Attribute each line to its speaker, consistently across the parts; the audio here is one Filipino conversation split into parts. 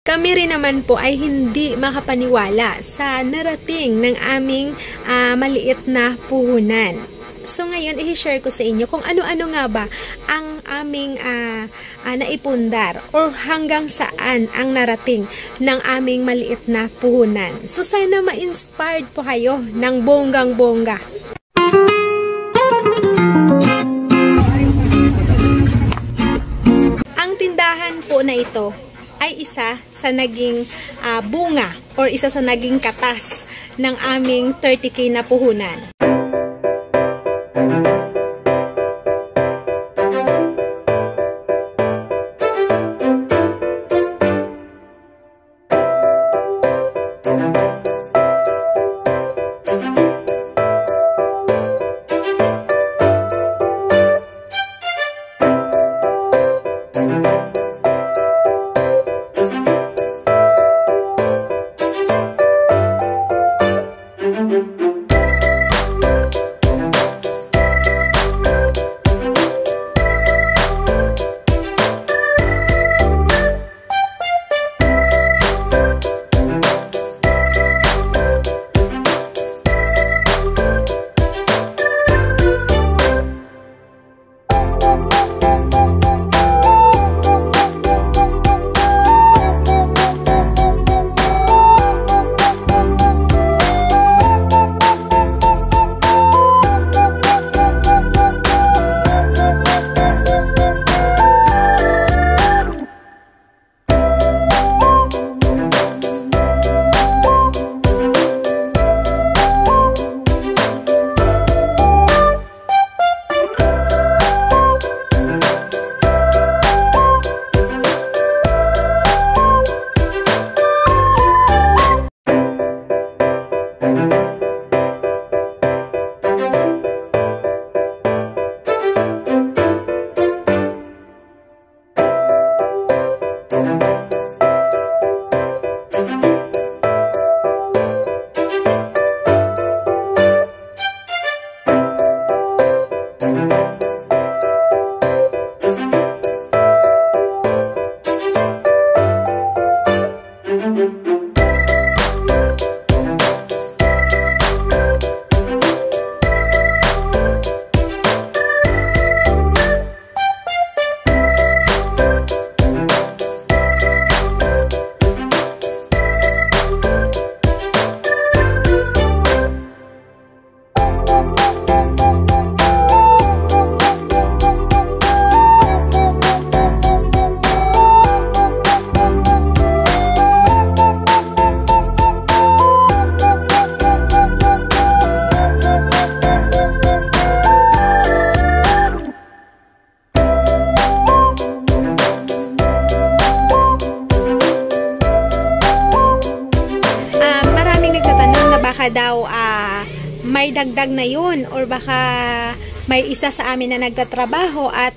Speaker 1: Kami rin naman po ay hindi makapaniwala sa narating ng aming maliit na puhunan. So ngayon, i-share ko sa inyo kung ano-ano nga ba ang aming naipundar or hanggang saan ang narating ng aming maliit na puhunan. So sana ma-inspired po kayo ng bonggang-bongga. Ang tindahan po na ito ay isa sa naging bunga or isa sa naging katas ng aming 30K na puhunan. Baka daw may dagdag na yun or baka may isa sa amin na nagtatrabaho at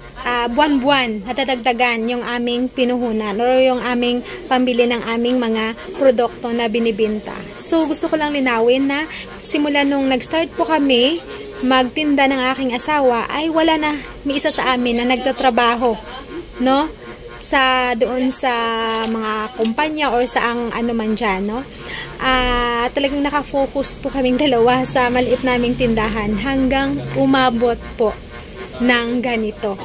Speaker 1: buwan-buwan natadagdagan yung aming pinuhunan or yung aming pambili ng aming mga produkto na binibenta. So gusto ko lang linawin na simula nung nag-start po kami magtinda ng aking asawa ay wala na may isa sa amin na nagtatrabaho, no? Doon sa mga kumpanya or sa ano man dyan, no? Talagang nakafocus po kaming dalawa sa maliit naming tindahan hanggang umabot po ng ganito.